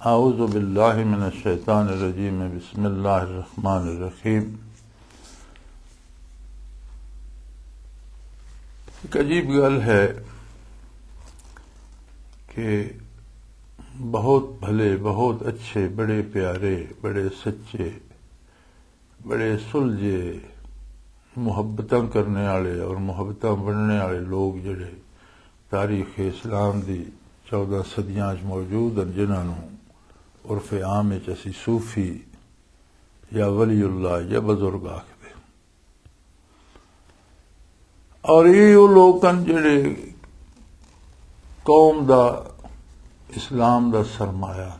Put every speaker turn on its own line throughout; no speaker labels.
आऊज़ु बिल्लाहि मिनश शैतानिर रजीम बिस्मिल्लाहिर रहमानिर रहीम। एक अजीब गल है कि बहुत भले, बहुत अच्छे, बड़े प्यारे, बड़े सच्चे, बड़े सुलझे, मुहब्बतां करने वाले और मुहब्बतां बनने वाले लोग जिहड़े तारीख इस्लाम दी 14 सदियां मौजूद हैं, जिन्होंने उर्फ आम असी सूफी या वलीउल्लाह या बजुर्ग आखदे, और ये वो लोग हैं जिहड़े कौम दा इस्लाम दा सरमाया।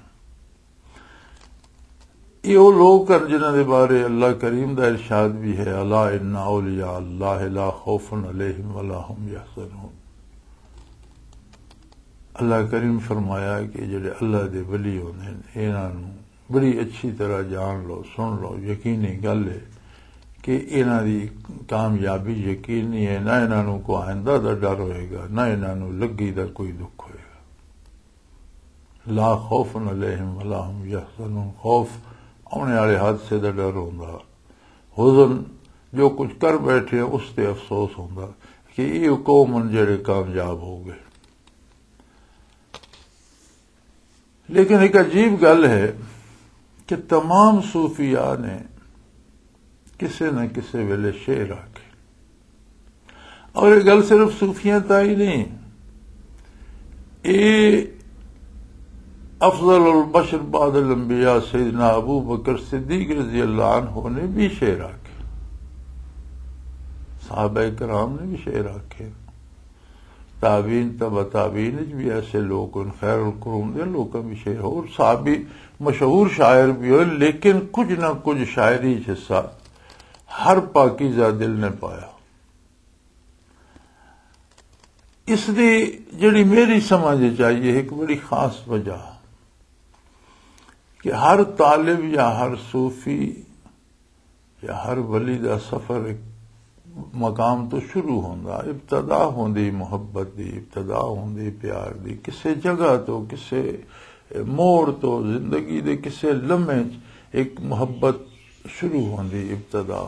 ये वो लोग हैं जिन्हां दे बारे अल्लाह करीम दा इरशाद भी है, अला इन्ना औलिया अल्लाह ला खौफुन अलैहिम वला हुम यहज़नून। अल्लाह करीम फरमाया कि जिहड़े अल्लाह दे वली होंदे ने इन्हां नूं बड़ी अच्छी तरह जान लो, सुन लो। यकीनी गल है कि इन्हां दी कामयाबी यकीनी है, ना इन्हां नूं कोई आइंदा दा डर होएगा, ना इन्हां नूं लग्गी दा कोई दुख होएगा। ला खौफुन अलैहिम वला हुम यहज़नून, खौफ आने वाले हादसे दा डर होंदा, हुज़न जो कुछ कर बैठे उस ते अफसोस होंदा कि ये कौम जिहड़े कामयाब हो गए। लेकिन एक अजीब गल है कि तमाम सूफिया ने किसी न किसी वेले शेर आखे, और ये गल सिर्फ सूफिया ताई नहीं, ये अफजल बशर बादल अंबिया सैयदना अबू बकर सिद्दीक रज़ी अल्लाह अन्हु ने भी शेर आखे, सहाबा कराम ने भी शेर आखे, ताबीन तबा ताबीन भी ऐसे लोग उन खैरुल कुरून दे लोग भी शेर हो, और साहबी मशहूर शायर भी हो, लेकिन कुछ ना कुछ शायरी हिस्सा हर पाकीज़ा दिल ने पाया। इसदी जिहड़ी मेरी समझ चाहिए एक बड़ी खास वजह कि हर तालिब या हर सूफी या हर वली दा सफर एक मकाम तो शुरू होंदा, इब्तदा होंदी मुहब्बत दी, इब्तदा होंदी प्यार दी, किसी जगह तो, किसी मोड़ तो, जिंदगी दे किसी लम्हे एक मुहब्बत शुरू होंदी, इब्तदा।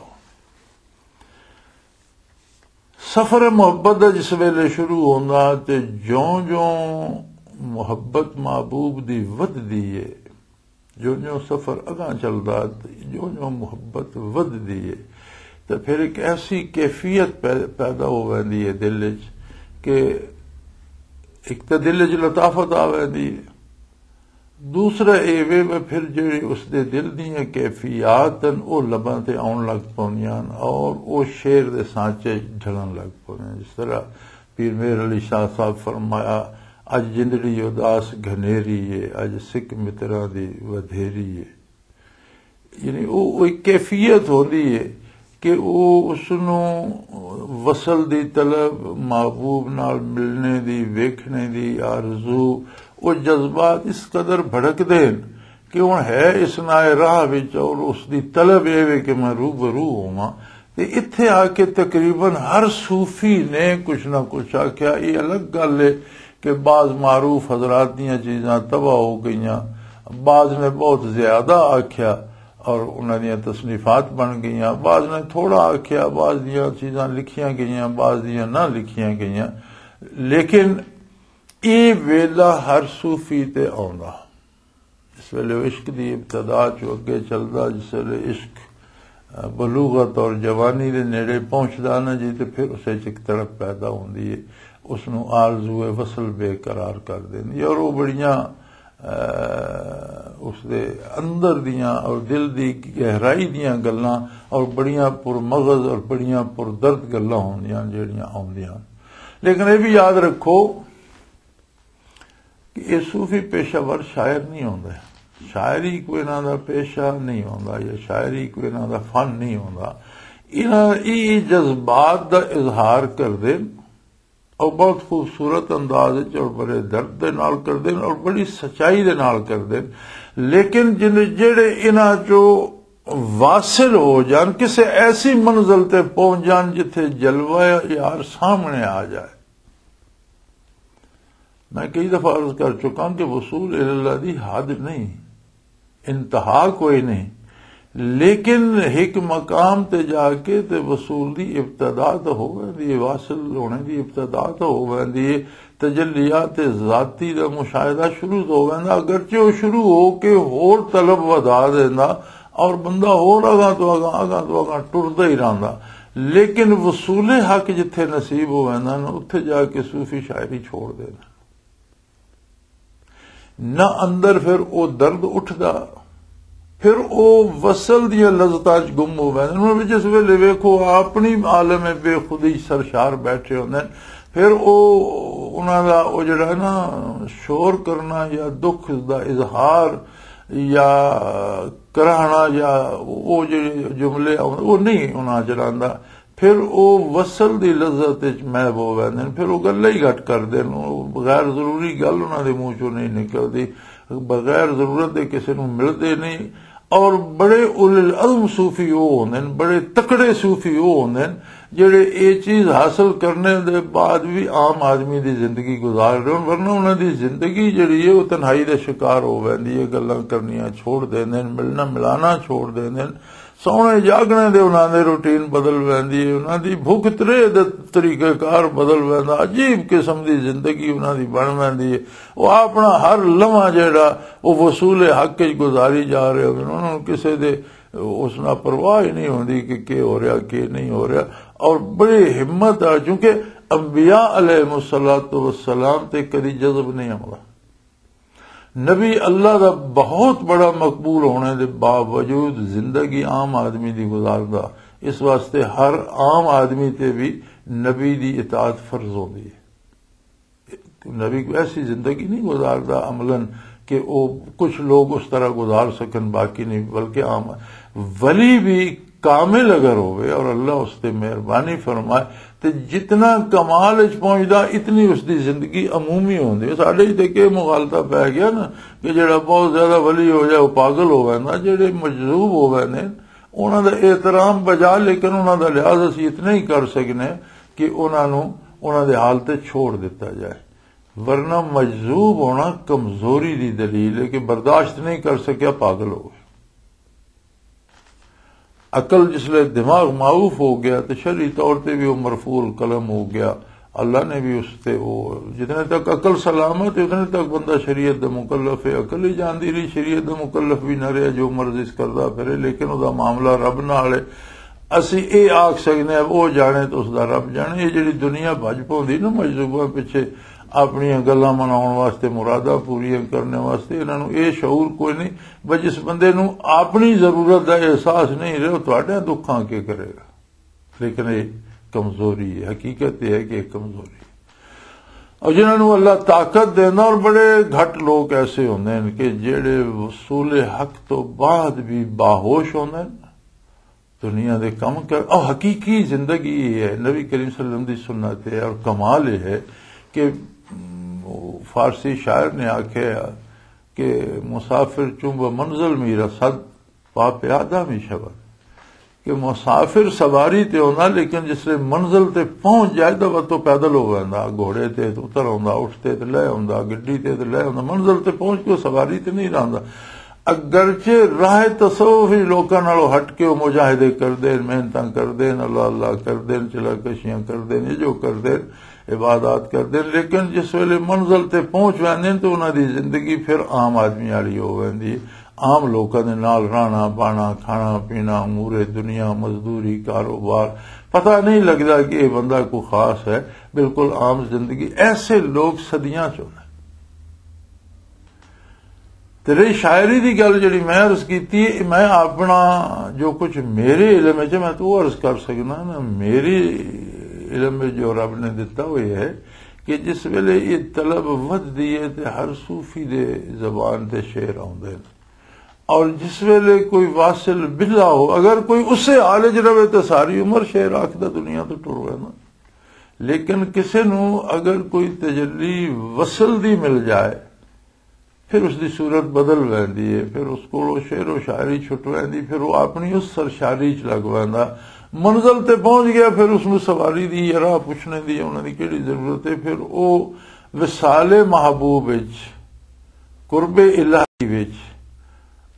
सफर मुहब्बत दा जिस वेले शुरू होंदा ते ज्यों ज्यों मुहब्बत महबूब दी वधदी है, ज्यों ज्यों सफर अगां चलदा, ज्यों ज्यों मुहब्बत वधदी है, तो फिर एक ऐसी कैफियत पैदा हो वैंदी है दिल च कि एक तो दिल च लताफत आ वैंदी है, दूसरा एवे में फिर जिहड़ी उसदे दिल दीयां कैफियत वो लबां ते आउण लग पौंदियां और वो शेर दे सांचे ढलन लग पौंदे। जिस तरह पीर मेहर अली शाह साहब फरमाया, अज जिंदड़ी उदास घनेरी है, अज सिक मित्रां दी वधेरी है। यानी वो एक कैफियत होंदी है कि वो उसनों वसल दी तलब, महबूब नाल मिलने दी, वेखने दी आरज़ू, वो जज्बात इस कदर भड़क देन कि हुण है इस नाए राह विच और उसदी तलब एवे कि मैं रूबरू होवां। ते इत्थे आके तकरीबन हर सूफी ने कुछ ना कुछ आख्या। ये अलग गल है कि बाज मारूफ हजरात दीयां चीजां तबाह हो गईयां, बाज ने बहुत ज्यादा आख्या और उन्हां दीयां तसनीफात बन गईयां, बाज ने थोड़ा आख्या, बाज दीयां चीजां लिखियां गईयां, बाज दीयां ना लिखियां गईयां। लेकिन ये वेला हर सूफी ते आउंदा, जिस वेले इश्क दी इब्तदा चो अगे चलदा, जिस वेले इश्क बलूगत और जवानी दे नेड़े पहुंचदा ना जी, ते फिर उस एक तड़प पैदा होंदी है, उसनूं आरज़ूए वसल बेकरार कर देंदी और वो बड़ियां उसदे अंदर दियां और दिल दी गहराई दियां गल्लां और बड़ियां पुरमगज़ और बड़ियां पुरदर्द गल्लां होंदियां जिहड़ियां आउंदियां। लेकिन ये भी याद रखो कि ये सूफी पेशावर शायर नहीं होंदा, शायरी कोई इन्हां दा पेशा नहीं होंदा या शायरी कोई इन्हां दा फन नहीं होंदा। इन्हां ये जज्बात दा इजहार करदे और बहुत खूबसूरत अंदाज और बड़े दर्द दे नाल करदे और बड़ी सच्चाई दे नाल करदे। लेकिन जिहड़े इन्हां चो वासिल हो जान, किसी ऐसी मंजिल ते पहुंच जान जिथे जलवा यार सामने आ जाए, मैं कई दफा अर्ज कर चुका कि वसूल इल्लाह दी हद नहीं, इंतहा कोई नहीं, लेकिन एक मकाम ते जाके ते वसूल दी इब्तदा तो हो वैंदी है, वासिल होने दी इब्तदा तो हो वैंदी है, तजल्लियात ज़ाती दा मुशाहिदा शुरू तो हो वैंदा, अगरचे वो शुरू हो के होर तलब वधा देंदा और बंदा होर अगां तो अगां टुरदा ही रहिंदा, लेकिन वसूल हक जिथे नसीब हो वैंदा ना उत्थे जाके सूफी शायरी छोड़ देना ना, अंदर फिर वो दर्द उठदा, फिर वो वसल दियां लज़्ज़तां च गुम हो वैंदे। जिस वेले वेखो अपनी आलम बेखुदी सरशार बैठे होंदे, फिर वो उन्हां दा वो जिहड़ा ना शोर करना या दुख दा इजहार या कराहना या वो जिहड़े जुमले वो नहीं उन्हां चलांदा, फिर वो वसल दी लज़्ज़त च महब हो वैंदे, फिर वो गल्लां ही घट करदे, बगैर जरूरी गल उन्हां दे मूंह चों नहीं निकलदी, बगैर जरूरत दे किसी नूं मिलदे नहीं। और बड़े उल अज़्म सूफी वो होंदे ने, बड़े तकड़े सूफी वो होंदे ने जेड़े ये चीज हासिल करने दे बाद भी आम आदमी दी जिंदगी गुजार रहे, वरना उन्हां दी जिंदगी जिहड़ी है वो तन्हाई दे शिकार हो वैंदी है, गल्लां करनियां छोड़ देंदे ने, मिलना मिलाना छोड़ देंदे ने, सोने जागने दे उन्हां दे रूटीन बदल वैंदी है, उन्हां दी भुख तरे दे तरीकेकार बदल वैंदा, अजीब किस्म दी जिंदगी उन्हां दी बन वैंदी है। वो अपना हर लम्हा जेड़ा वो वसूल हक च गुजारी जा रहे होंदे, उन्हां नूं किसे दे उस नाल परवाह ही नहीं होंदी कि हो रहा के नहीं हो रहा। और बड़ी हिम्मत है, क्योंकि अंबिया अलैहिमुस्सलातु वस्सलाम ते कदी जज़ब नहीं आउंदा, नबी अल्लाह दा बहुत बड़ा मकबूल होने के बावजूद जिंदगी आम आदमी दी गुजारदा, इस वास्ते हर आम आदमी ते भी नबी दी इताअत फर्ज होंदी है। नबी ऐसी जिंदगी नहीं गुजारदा अमलन कि वो कुछ लोग उस तरह गुजार सकन, बाकी नहीं, बल्कि आम वली भी कामिल अगर होवे और अल्लाह उसते मेहरबानी फरमाए तो जितना कमाल च पहुंचदा इतनी उसकी जिंदगी अमूमी होंदी। साडे ते के मुगालता पै गया ना कि जेड़ा बहुत ज्यादा वली हो जाए वो पागल हो वैंदा, जेड़े मजलूब हो वैंदे उन्हां दा एहतराम बजा, लेकिन उन्हां दा लिहाज असीं इतना ही कर सकने कि उन्हां नूं उन्हां दे हाल ते छोड़ दिता जाए, वरना मजलूब होना कमजोरी दी दलील है कि बर्दाश्त नहीं कर सकिया पागल हो गए। अकल जिसले दिमाग मारूफ हो गया तो शरई तौर पर भी वो मरफूल कलम हो गया, अल्लाह ने भी उससे वो जितने तक अकल सलामत है उतने तक बंदा शरीयत दा मुकल्लफ है, अकल ही जानती रही शरीयत दा मुकल्लफ भी न रहा, जो मर्जी करदा फिरे, लेकिन उसका मामला रब नाल है। असी ये आख सकने वो जाने तो उसका रब जाने। ये जी दुनिया भज पाउंदी ना मजलूबा पिछे अपनी गल्लां मनाउण वास्ते, मुरादा पूरियां करने वास्ते, इन्हां नूं ये शऊर कोई नहीं, बस जिस बंदे नूं अपनी जरूरत का एहसास नहीं रहे तुहाडे दुखां के करेगा। लेकिन ये कमजोरी है, हकीकत यह है कि कमजोरी है। और जिन्हां नूं अल्लाह ताकत देना, और बड़े घट लोग ऐसे होंदे हैं कि जेड़े वसूल हक तो बाद भी बाहोश होंदे हैं, दुनिया दे कम कर, और हकीकी जिंदगी है नबी करीम सल्लल्लाहु अलैहि वसल्लम दी सुन्नत है। और कमाल यह है कि फारसी शायर ने आख्या कि मुसाफिर चुंब मंजिल मीरा सद पा प्यादा भी शब्द, कि मुसाफिर सवारी ते होना, लेकिन जिसले मंजिल ते पहुंच जाए तो तो पैदल हो वैंदा, घोड़े ते उतर आउंदा, उठते ते लै आउंदा, गड्डी ते लै आउंदा, मंजिल ते पहुंच के सवारी ते नहीं रहिंदा। अगरचे राह तसव्वुफ लोकां नालों हट के मुजाहिदे करदे, मेहनतां करदे, अल्लाह अल्लाह करदे, चलाकशियां करदे, जो करदे, इबादत करदे, लेकिन जिस वेले मंजिल ते पहुंच वैंदे तो उन्हां दी जिंदगी फिर आम आदमी वाली हो वैंदी। आम लोकां दे नाल रहना पाना, खाना पीना, उमूरे दुनिया, मजदूरी, कारोबार, पता नहीं लगता कि यह बंदा कोई खास है, बिल्कुल आम जिंदगी। ऐसे लोग सदियां चो ने। तेरी शायरी की गल जी मैं अर्ज की, मैं अपना जो कुछ मेरे इलम च मैं तो अर्ज कर सकना ना, मेरी इलम में जो रब ने दिता वो ये है कि जिस वेले ये तलब वधदी है तो हर सूफी दे जबान ते शेर आउंदे ने, और जिस वेले कोई वासिल बिल्ला हो, अगर कोई उससे हाल च रहे तो सारी उम्र शेर आखदा दुनिया तो टुर वैंदा। लेकिन किसी नूं अगर कोई तजल्ली वसल दी मिल जाए फिर उसकी सूरत बदल वैंदी है, फिर उसको शेरो शायरी छुट वैंदी, फिर वो अपनी उस सरशारी च लग वैंदा। मंजिल ते पहुंच गया, फिर उसमें सवारी दी या राह पुछने दी उन्होंने केड़ी जरूरत है, फिर वो विसाले महबूब विच, कुर्बे इलाही विच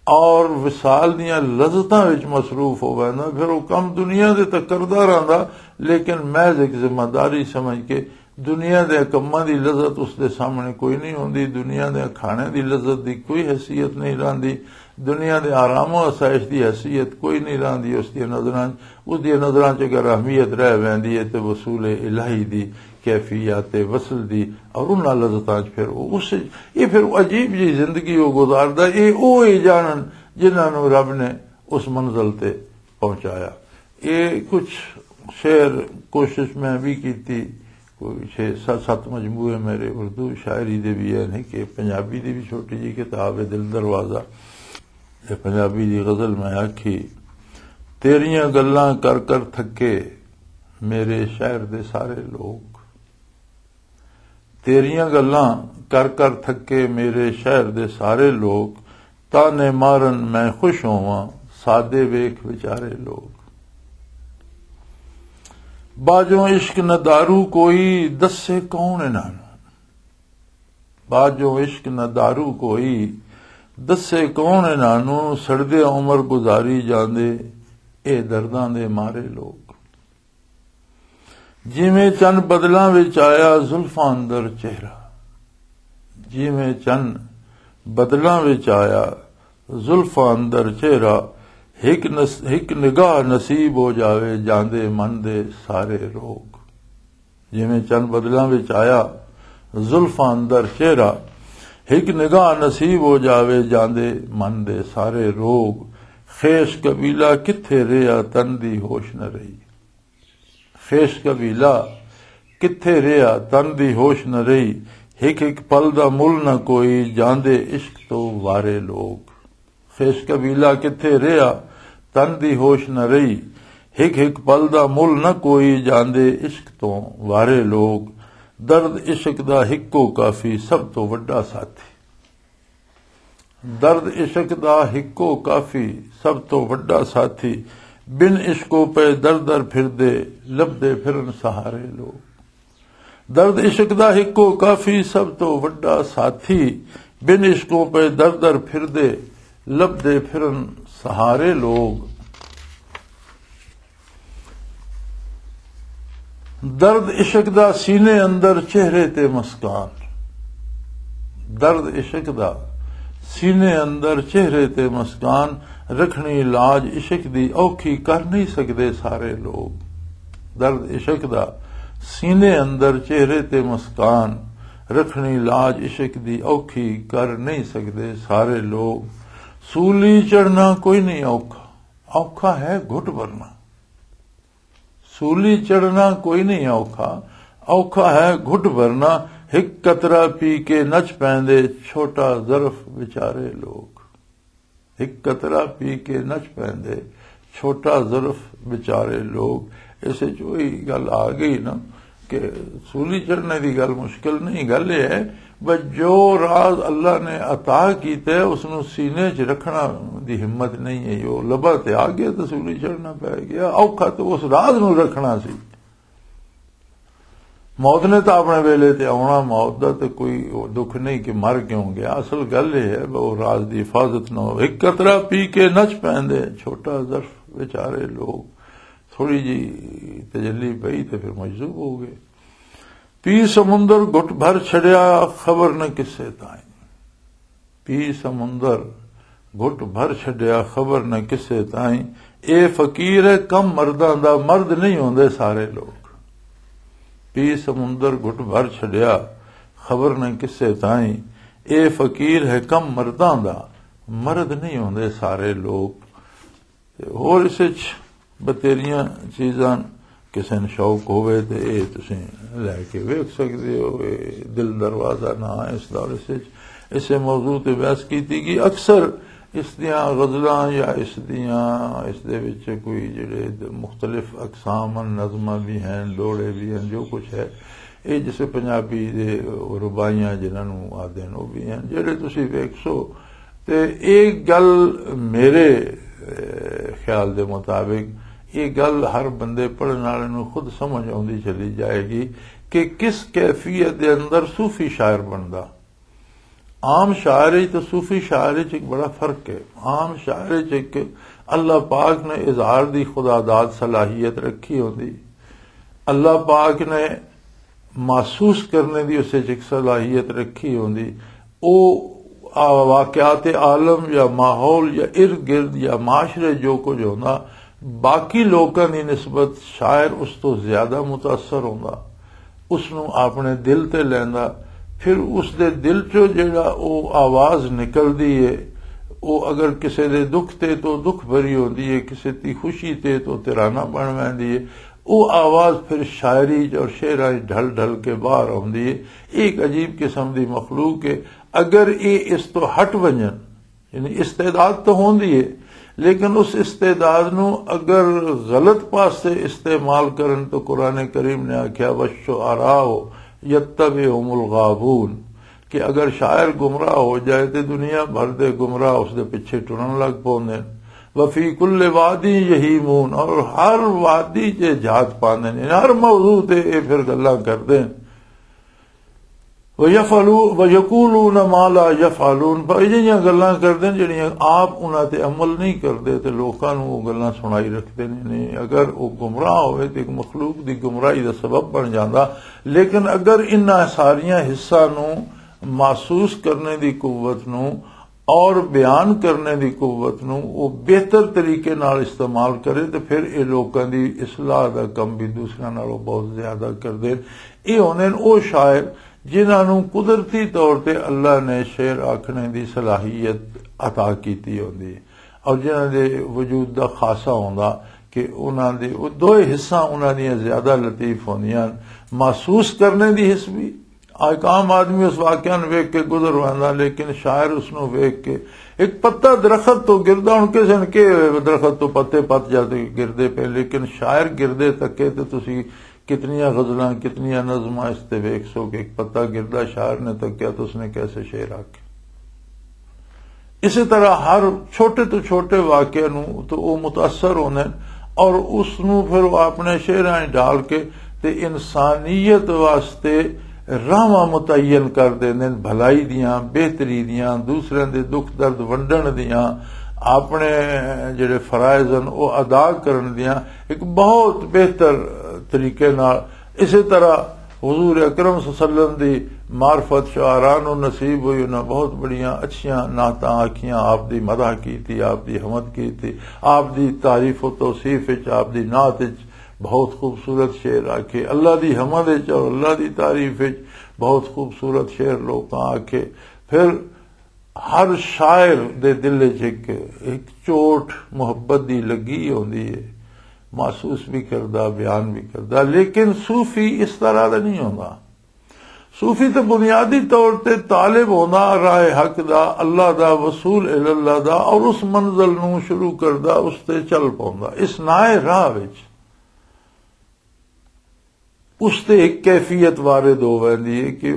और विसाल दियां लज़तां विच मसरूफ हो वैंदा। फिर वो कम दुनिया दे तां करदा रहिंदा, लेकिन महज एक जिम्मेदारी समझ के दुनिया दे कम्मां दी लज़त उसदे सामने कोई नहीं होंदी, दुनिया दे खाने दी लज़त दी कोई हैसियत नहीं रहिंदी, दुनिया दे आरामो आसाइश दी हैसियत कोई नहीं रहिंदी उसदी नज़रां च। अगर अहमियत रह वेंदी है तो वसूले इलाही दी, कैफियत वसल दी और उन्हां लज़तां च फिर उस ये फिर अजीब जी जिंदगी वो गुजारदा। ये वो ही जानन जिन्हां नूं रब ने उस मंजिल ते पहुंचाया। ये कुछ शेर कोशिश मैं भी की, कोई 6-7 मजमूए मेरे उर्दू शायरी दे भी है कि पंजाबी दी भी छोटी जी किताब है दिल दरवाजा। पंजाबी दी गजल मैं आखी, तेरियां गल्लां कर कर थके मेरे शहर दे सारे लोग, तेरियां गल्लां कर कर थके मेरे शहर दे सारे लोग, ताने मारन मैं खुश होवां सादे वेख विचारे लोग। बाजों इश्क न दारू कोई दस्से कौन इन्हां नूं, बाजों इश्क न दारू कोई दस्से कौन इन्हां नूं, सड़दे उमर गुजारी जांदे ए दर्दां दे मारे लोग। जिवें चन बदलां विच आया जुल्फां अंदर चेहरा, जिवें चन बदलां विच आया जुल्फां अंदर चेहरा, हिक निगाह नसीब हो जावे जांदे मन दे सारे रोग। जिवें चन बदलां विच आया जुल्फां अंदर चेहरा, हिक निगाह नसीब हो जावे जांदे मन दे सारे रोग। खेश कबीला किथे रिया तन दी होश न रही, खेश कबीला किथे रिया तन दी होश न रही, हिक हिक पल दा मुल न कोई जांदे इश्क तो वारे लोग। खेश कबीला किथे रिया तन दी होश न रही, हिक हिक पल दा मुल न कोई जांदे इश्क तो वारे लोग। दर्द इश्क दा हिक्को काफी सब तो वड्डा साथी, दर्द इश्क दा हिक्को काफी सब तो वड्डा साथी, बिन इश्को पे दर दर फिरदे लभदे फिरन सहारे लोग। दर्द इश्क दा हिक्को काफी सब तो वड्डा साथी, बिन इश्कों पे दर दर फिरदे लभदे फिरन सहारे लोग। दर्द इश्क दा सीने अंदर चेहरे ते मुस्कान, दर्द इश्क दा सीने अंदर चेहरे ते मुस्कान, रखनी लाज इश्क दी औखी कर नहीं सकदे सारे लोग। दर्द इश्क दा सीने अंदर चेहरे ते मुस्कान, रखनी लाज इश्क दी औखी कर नहीं सकदे सारे लोग। सूली चढ़ना कोई नहीं औखा, औखा है घुट भरना, सूली चढ़ना कोई नहीं औखा, औखा है घुट भरना, हिक कतरा पी के नच पैंदे छोटा ज़र्फ बेचारे लोग। हिक कतरा पी के नच पैंदे छोटा ज़र्फ बेचारे लोग। इस वही गल आ गई ना कि सूली चढ़ने की गल मुश्किल नहीं, गल यह है बस जो राज अल्लाह ने अता कीते उसनू सीने च रखना दी हिम्मत नहीं है। जो लबा ते आ गया तो सूली चढ़ना पै गया, औखा तो उस राज नू रखना सी। मौत ने तो अपने वेले ते आना, मौत का तो कोई दुख नहीं कि मर क्यों गया। असल गल यह है वो राज की हिफाजत न हो। एक कतरा पी के नच पैंदे छोटा ज़र्फ बेचारे लोग। थोड़ी जी तजल्ली पई तो फिर मजबूर हो गए। पी समुंदर घुट भर छड़िया खबर न किसे ताई, पी समुंदर घुट भर छड़िया खबर न किसे ताई, ए फकीर है कम मर्दां दा मर्द नहीं होंदे सारे लोग। पी समुंदर घुट भर छड़िया खबर न किसे ताई, ए फकीर है कम मर्दां दा मर्द नहीं होंदे सारे लोग। होर इस बतेरियां चीज़ां किसी ने शौक होवे तो ये तुसीं लैके वेख सकते हो। दिल दरवाजा ना है इसदा, इसे मौजू ते बहस की गई। अक्सर इस दियां गज़लां या इस दे विच कोई जिहड़े मुख्तलिफ अकसाम नज़मां भी हैं, लोड़े भी हैं, जो कुछ है ये जिसे पंजाबी दे रुबाइयां जिन्होंने आदे वो भी हैं जिहड़े तुसीं वेख सो। ते एक गल मेरे ख्याल दे मुताबिक ये गल हर बंदे पढ़ने वाले नूं खुद समझ आउंदी चली जाएगी कि किस कैफियत दे अंदर सूफी शायर बनदा। आम शायरी तो सूफी शायरी च एक बड़ा फर्क है। आम शायरी च एक अल्लाह पाक ने इजहार दी खुदादाद सलाहियत रखी होंदी, अल्लाह पाक ने महसूस करने दी उसे एक सलाहियत रखी होंदी। ओ वाकयात आलम या माहौल या इर्द गिर्द या माशरे जो कुछ होंदा बाकी लोगों की निस्बत शायर उस तो ज्यादा मुतासर होंदा, उसनू अपने दिल ते लैंदा। फिर उसदे दिल चो जेड़ा ओ आवाज निकलदी है वो अगर किसी दे दुख ते तो दुख भरी होंदी है, किसी दी खुशी ते तो तिराना बन वैंदी है। वो आवाज फिर शायरी और शेरा ढल ढल के बाहर आउंदी है। एक अजीब किस्म दी मखलूक है। अगर ये इस तो हट वंजन यानी इस्तेदाद तो होंदी है, लेकिन उस इस्तेदाद नू अगर गलत पासे इस्तेमाल करन तो कुरान करीम ने आख्या वश्शुअराओ यत्तबिहुमुल गाबून कि अगर शायर गुमराह हो जाए तो दुनिया भर दे गुमराह उसके पीछे टुरन लग पौंदे। वफी कुल्ले वादी यहीमून और हर वादी च जात पांदे ने, हर मौजू ते ये फिर गल्लां करदे। वयकूलून मा ला यफअलून, पर जिहियां गल्लां करदे जिहड़ियां आप उन्हां ते अमल नहीं करदे ते लोकां नूं वो गल्लां सुनाई रखदे ने। अगर वो गुमराह होवे ते एक मखलूक दी गुमराही दा सबब बन जांदा। लेकिन अगर इन्हां सारियां हिस्सा नूं महसूस करने की कुव्वत नूं और बयान करने की कुव्वत नूं वो बेहतर तरीके नाल इस्तेमाल करे तो फिर ये लोगों की इसलाह का कम भी दूसरों नालों बहुत ज्यादा करदे। ये होने वो शायर जिन्हां नूं कुदरती तौर पर अल्लाह ने शेर आखने की सलाहियत अता की होंदी और जिन्हां दे वजूद का खासा होंदा कि उन्हां दे दो हिस्सा उन्हां दी ज्यादा लतीफ होंदियां। महसूस करने की हिस्स भी एक आम आदमी उस वाक्या वेख के गुजर वंदा, लेकिन शायर उसनू वेख के एक पत्ता दरखत तो गिरदा हुण किसी ने के दरखत तो पत्ते पत जाते गिरदे पे, लेकिन शायर गिरदे तके तो तुसी कितनियां गजलां कितनियां नज़मां इसते वेख सो कि एक पत्ता गिरदा शायर ने तकिया तो उसने कैसे शेर आखे। इसी तरह हर छोटे तो छोटे वाक्य नू तो वो मुतासर होने और उसनू फिर वो अपने शेरां डाल के ते इंसानियत वास्ते राहवां मुतयन कर देंदे, भलाई दियां बेहतरी दियां दूसरे दे दुख दर्द वंडण दियां अपने जिहड़े फराइज हन वो अदा करन दियां एक बहुत बेहतर तरीके नाल। इसी तरह हुजूर अकरम सल्लल्लाहु अलैहि वसल्लम दी मार्फत शुआरा नूं नसीब हुई, उन्हां बहुत बड़ियां अच्छियां नातां आखियां, आप दी मदह कीती, आप दी हमद कीती, आप दी तारीफ व तौसीफ विच आप दी नात विच बहुत खूबसूरत शेर आखे, अल्लाह दी हमद विच और अल्लाह दी तारीफ विच बहुत खूबसूरत शेर लोकां आखे। फिर हर शायर दे दिल च एक चोट मुहब्बत दी लगी होंदी है, महसूस भी करदा बयान भी करदा। लेकिन सूफी इस तरह दा नहीं होंदा। सूफी तो बुनियादी तौर ते तालिब होंदा राह हक दा, अल्लाह दा, वसूल इल्लाह दा और उस मंजिल नूं शुरू करदा उस ते चल पाउंदा। इस नाए राह विच उसते एक कैफियत वारिद हो वैंदी है कि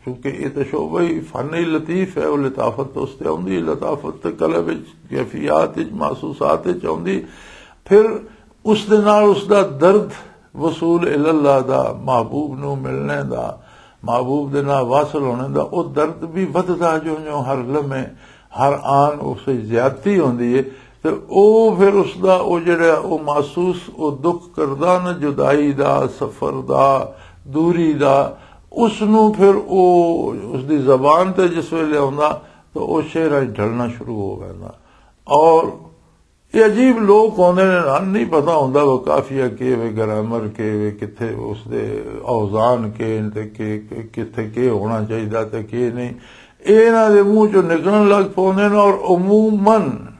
चूंकि ये तो शोबा ही फन ही लतीफ है, वो लताफत तो उसते आउंदी, लताफत तो कलब कैफियात महसूसात आउंदी। फिर उस दे नाल उसदा दर्द वसूल इल्लाह दा, महबूब नूं मिलने दा, महबूब दे नाल वासल होने दा वो दर्द भी वधदा जो जो हर लम्हे हर आन उसे ज्यादती होंदी है। तो वो फिर उसदा वो जिहड़ा वो महसूस वो दुख करदा ना जुदाई दा, सफर दा, दूरी दा, उसनू फिर वो उसदी जबान ते जिस वेले आउंदा तो वो शेर ढलना शुरू हो वैंदा। और ये अजीब लोग होंदे ने, नहीं पता होंदा वो काफिया के वे ग्रामर के वे किथे उसदे औजान के किथे के होना चाहिए ते के नहीं, इन्हां दे मुंह चों निकलण लग पौंदे ने। और अमूमन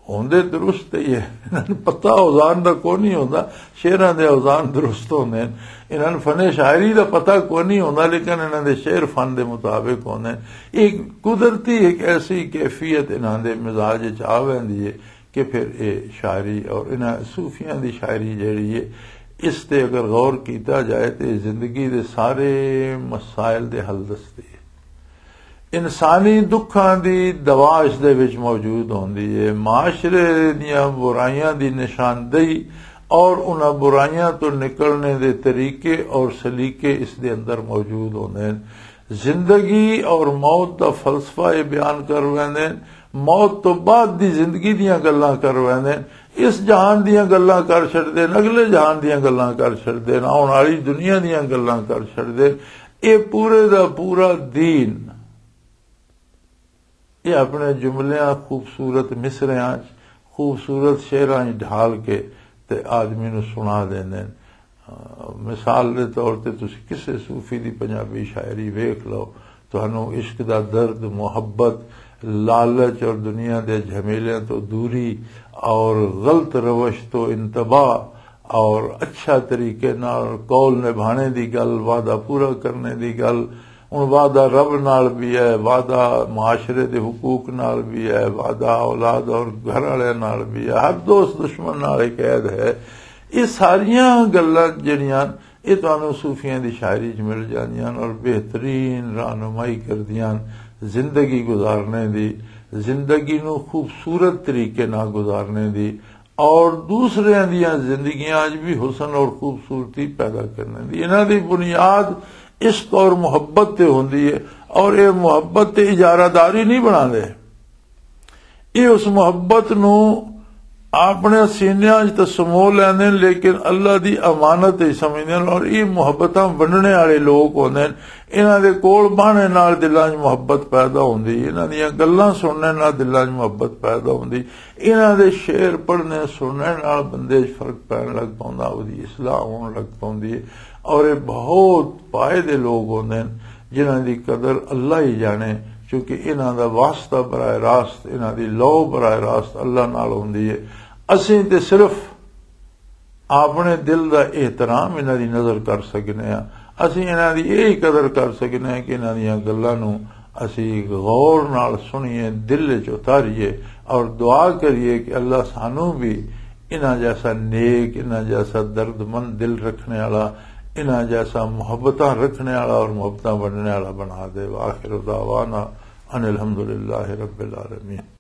होंदे दुरुस्त ही है, इन्हां पता औजान दा कोई नहीं होंदा, शेरां दे औजान दुरुस्त होंदे ने, इन्हां फने शायरी दा पता कोई नहीं होंदा, लेकिन इन्हां दे शेर फन दे मुताबिक होंदे ने। एक कुदरती एक ऐसी कैफियत इन्हां दे मिजाज च आ वैंदी है कि फिर ये शायरी और इन्हां सूफियां दी शायरी जिहड़ी है इस ते अगर गौर किया जाए तो जिंदगी दे सारे मसाइल दे हल दसदी है। انسانی دکھاں دی دوا اس دے وچ موجود ہوندی ہے، معاشرے دیاں برائیاں دی نشاندہی اور انہاں برائیاں تو نکلنے دے طریقے اور سلیقے اس دے اندر موجود ہوندے ہیں۔ زندگی اور موت دا فلسفہ یہ بیان کر ویندے، موت تو بعد دی زندگی دیاں گلاں کر ویندے، اس جہان دیاں گلاں کر چھڑدے، اگلے جہان دیاں گلاں کر چھڑدے، آਉਣ والی دنیا دیاں گلاں کر چھڑدے۔ اے پورے دا پورا دین یہ اپنے جملیاں خوبصورت مصریاں خوبصورت شعراں ڈھال کے تے آدمی نو سنا دیندے۔ مثال دے طور تے تسی کسے صوفی دی پنجابی شاعری ویکھ لو، تہانوں عشق دا درد، محبت، لالچ اور دنیا دے جھمیلیاں تو دوری اور غلط روش تو انتباہ اور اچھا طریقے نال قول نبھانے دی گل، وعدہ پورا کرنے دی گل، ان وعدہ رب نال بھی ہے، وعدہ معاشرے دے حقوق نال بھی ہے، وعدہ اولاد اور گھر والے نال بھی ہے، ہر دوست دشمن نال ایک عہد ہے۔ یہ ساریاں گلاں جڑیاں یہ تانوں صوفیاں دی شاعری چ مل جاندیاں اور بہترین رہنمائی کردیاں زندگی گزارنے دی، زندگی نو خوبصورت طریقے نال گزارنے دی اور دوسرے دیاں زندگیاں بھی حسن اور خوبصورتی پیدا کرنے دی۔ انہاں دی بنیاد عشق اور محبت تے ہوندی ہے، اور یہ محبت تے اجارہ داری نہیں بنا دے، یہ اس محبت نو اپنے سینیاں تے سمو لیندے، لیکن اللہ دی امانت ہی سمجھدے ہیں، اور یہ محبتاں ونڈنے والے لوگ ہوندے ہیں۔ انہاں دے کول بہنے نال دلاں 'چ محبت پیدا ہوندی، انہاں دیاں گلاں سننے نال دلاں 'چ محبت پیدا ہوندی، انہاں دے شعر پڑھنے سننے نال بندے 'چ فرق پین لگ پوندا، اودی اصلاح ہون لگ پوندی ہے۔ اور یہ بہت پائے دے لوگ ہوندے ہیں جنہاں دی قدر اللہ ہی جانے، کیونکہ انہاں دا واسطہ براہ راست، انہاں دی لو براہ راست اللہ نال ہوندی ہے۔ اسیں تے صرف اپنے دل دا احترام انہاں دی نظر کر سکنے ہیں، اسیں انہاں دی یہی قدر کر سکنے ہیں کہ انہاں دیاں گلاں نو اسی غور نال سنیے، دل وچ اتاریے اور دعا کریے کہ اللہ سانوں بھی انہاں جیسا نیک، انہاں جیسا درد مند دل رکھنے والا، انہاں جیسا محبتاں رکھنے والا اور محبتاں بننے والا بنا دے۔ وآخر دعوانا ان الحمدللہ رب العالمین۔